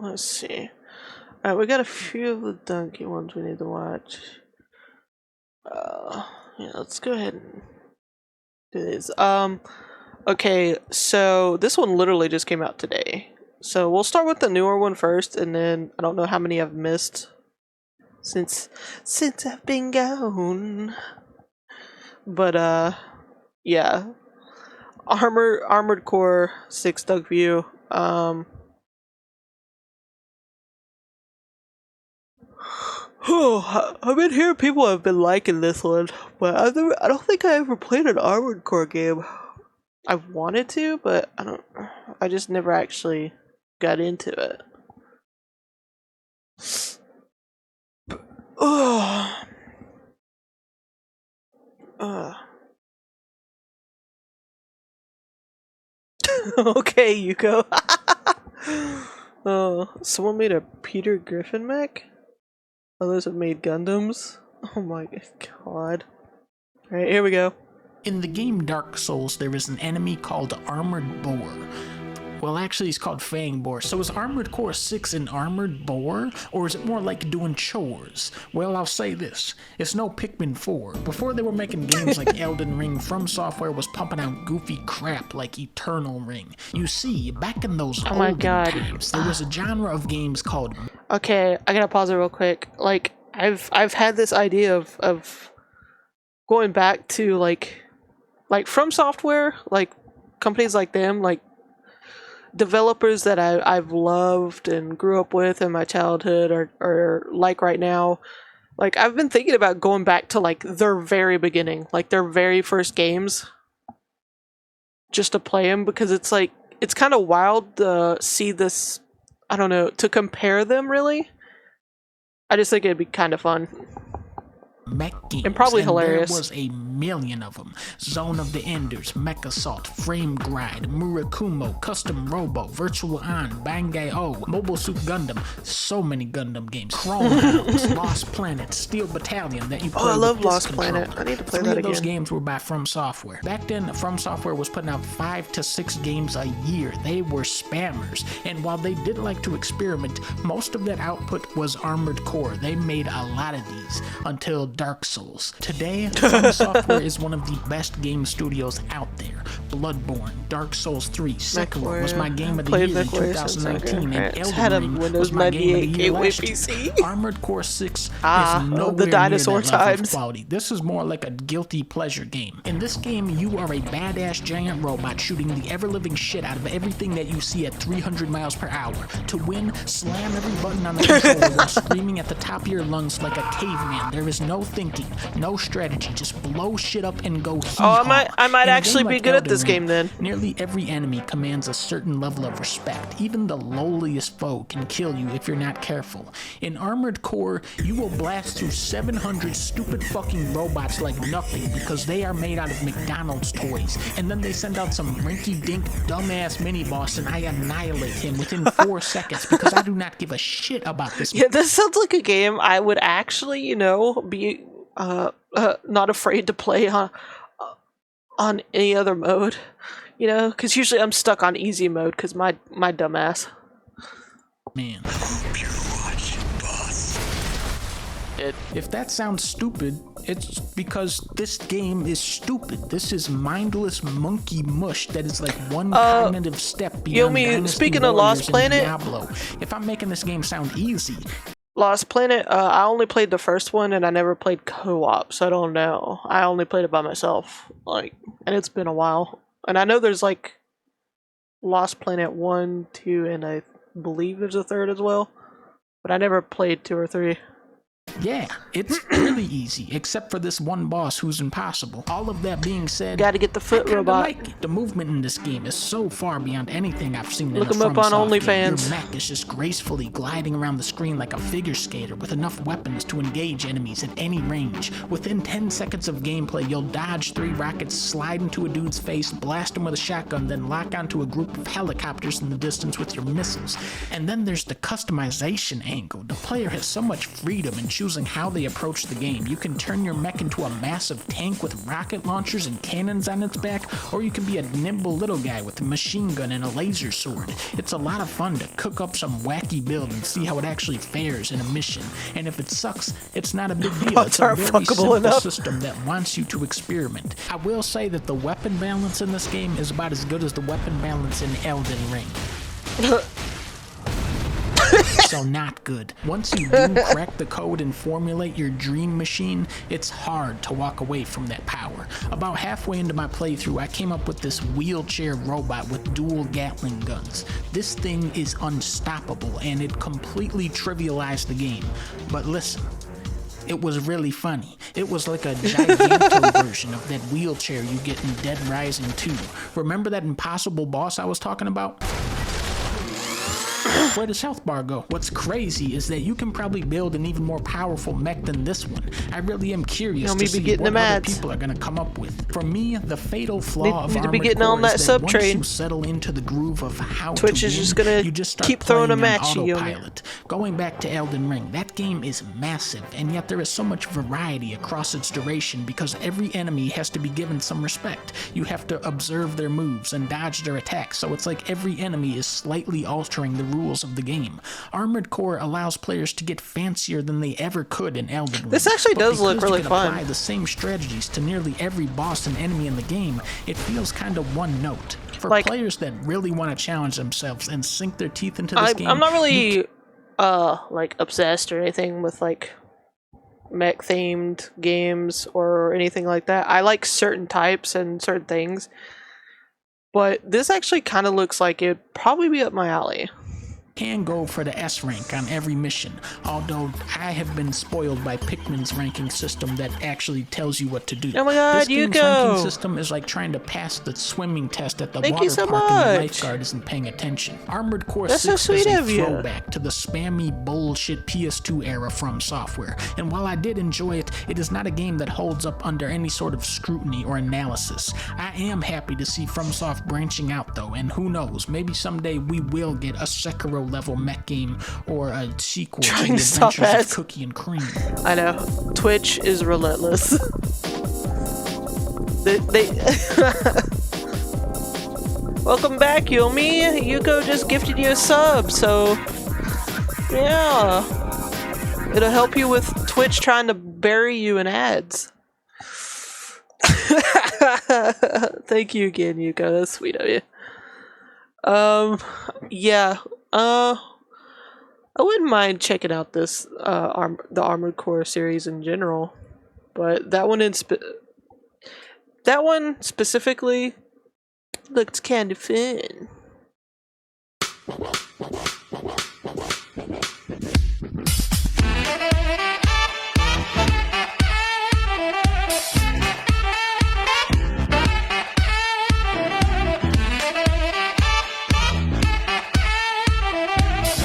Let's see. Alright, we got a few of the donkey ones we need to watch. Yeah, let's go ahead and do these. Okay, so this one literally just came out today. So we'll start with the newer one first, and then I don't know how many I've missed since I've been gone. But yeah. Armored Core 6 dunkview. I've been hearing people have been liking this one, but I don't think I ever played an Armored Core game. I wanted to, but I just never actually got into it. Okay, Yuko. Someone made a Peter Griffin mech? Others have made Gundams? Oh my god. Alright, here we go. In the game Dark Souls, there is an enemy called Armored Boar. Well, actually, he's called Fang Boar. So is Armored Core 6 an Armored Boar? Or is it more like doing chores? Well, I'll say this. It's no Pikmin 4. Before they were making games like Elden Ring, From Software was pumping out goofy crap like Eternal Ring. You see, back in those olden times, there was a genre of games called... Okay, I gotta pause it real quick. Like, I've had this idea of going back to, like From Software, like, companies like them, like, developers that I've loved and grew up with in my childhood or like right now. Like, I've been thinking about going back to like their very beginning, like their very first games, just to play them, because it's like, it's kind of wild to see this, I don't know, to compare them really. I just think it'd be kind of fun. Mech games, and probably hilarious. There was a million of them. Zone of the Enders, Mech Assault, Frame Grind, Murakumo, Custom Robo, Virtual On, Bangay-O, Mobile Suit Gundam, so many Gundam games. Chrome Hounds, Lost Planet, Steel Battalion that you play I love with Lost this Planet. controller. I need to play 3 that of those again. games were by From Software. Back then, From Software was putting out 5 to 6 games a year. They were spammers. And while they did like to experiment, most of that output was Armored Core. They made a lot of these until Dark Souls. Today, From Software is one of the best game studios out there. Bloodborne, Dark Souls 3, Sekiro was my game of the year in 2019, and Elden Ring was my game of the year last year. Armored Core 6 is nowhere the dinosaur near that level of times. quality. This is more like a guilty pleasure game. In this game, you are a badass giant robot shooting the ever-living shit out of everything that you see at 300 miles per hour. To win, slam every button on the controller while screaming at the top of your lungs like a caveman. There is no thinking, no strategy, just blow shit up and go hee-haw. I might actually be good at this game then. Nearly every enemy commands a certain level of respect. Even the lowliest foe can kill you if you're not careful. In Armored Core, you will blast through 700 stupid fucking robots like nothing because they are made out of McDonald's toys. And then they send out some rinky-dink dumbass mini-boss and I annihilate him within 4 seconds because I do not give a shit about this. Yeah, this sounds like a game I would actually, you know, be not afraid to play on any other mode, you know, because usually I'm stuck on easy mode because my dumbass. Man. If that sounds stupid, it's because this game is stupid. This is mindless monkey mush that is like one cognitive step beyond Dynasty speaking of Lost Planet, Diablo. If I'm making this game sound easy. Lost Planet, I only played the first one and I never played co-op, so I don't know. I only played it by myself, like, and it's been a while. And I know there's like Lost Planet 1, 2, and I believe there's a third as well, but I never played 2 or 3. Yeah, it's really easy, except for this one boss who's impossible. All of that being said, gotta get the foot robot. Like it. The movement in this game is so far beyond anything I've seen Look in a him up on OnlyFans. Your mech is just gracefully gliding around the screen like a figure skater with enough weapons to engage enemies at any range. Within 10 seconds of gameplay, you'll dodge 3 rockets, slide into a dude's face, blast him with a shotgun, then lock onto a group of helicopters in the distance with your missiles. And then there's the customization angle. The player has so much freedom in choosing choosing how they approach the game. You can turn your mech into a massive tank with rocket launchers and cannons on its back, or you can be a nimble little guy with a machine gun and a laser sword. It's a lot of fun to cook up some wacky build and see how it actually fares in a mission. And if it sucks, it's not a big deal. It's a very simple system that wants you to experiment. I will say that the weapon balance in this game is about as good as the weapon balance in Elden Ring. So not good. Once you do crack the code and formulate your dream machine, it's hard to walk away from that power. About halfway into my playthrough, I came up with this wheelchair robot with dual Gatling guns. This thing is unstoppable, and it completely trivialized the game. But listen, it was really funny. It was like a giganto version of that wheelchair you get in Dead Rising 2. Remember that impossible boss I was talking about? Where does health bar go? What's crazy is that you can probably build an even more powerful mech than this one. I really am curious to see what other people are going to come up with. For me, the fatal flaw of Armored Core is that once you settle into the groove of how Twitch to is win, just gonna you just start keep throwing a playing match on autopilot. Going back to Elden Ring, that game is massive, and yet there is so much variety across its duration because every enemy has to be given some respect. You have to observe their moves and dodge their attacks, so it's like every enemy is slightly altering the rules of the game. Armored Core allows players to get fancier than they ever could in Elden Ring. This actually does look really fun. Apply the same strategies to nearly every boss and enemy in the game. It feels kind of one note. For players that really want to challenge themselves and sink their teeth into this game, I'm not really like obsessed or anything with like mech themed games or anything like that. I like certain types and certain things, but this actually kind of looks like it'd probably be up my alley. Can go for the S rank on every mission, although I have been spoiled by Pikmin's ranking system that actually tells you what to do. Oh my god, this game's Yuko! Ranking system is like trying to pass the swimming test at the Thank water you so park much. and the lifeguard isn't paying attention. Armored Core That's 6 so is sweet a of you. throwback to the spammy bullshit PS2 era from Software, and while I did enjoy it, it is not a game that holds up under any sort of scrutiny or analysis. I am happy to see FromSoft branching out though, and who knows, maybe someday we will get a Sekiro level mech game or a sequel to the Adventures of Cookie and Cream. I know. Twitch is relentless. they Welcome back, Yomi. Yuko just gifted you a sub, so yeah. It'll help you with Twitch trying to bury you in ads. Thank you again, Yuko. That's sweet of you. Yeah. I wouldn't mind checking out this the Armored Core series in general, but that one specifically looked kind of fun.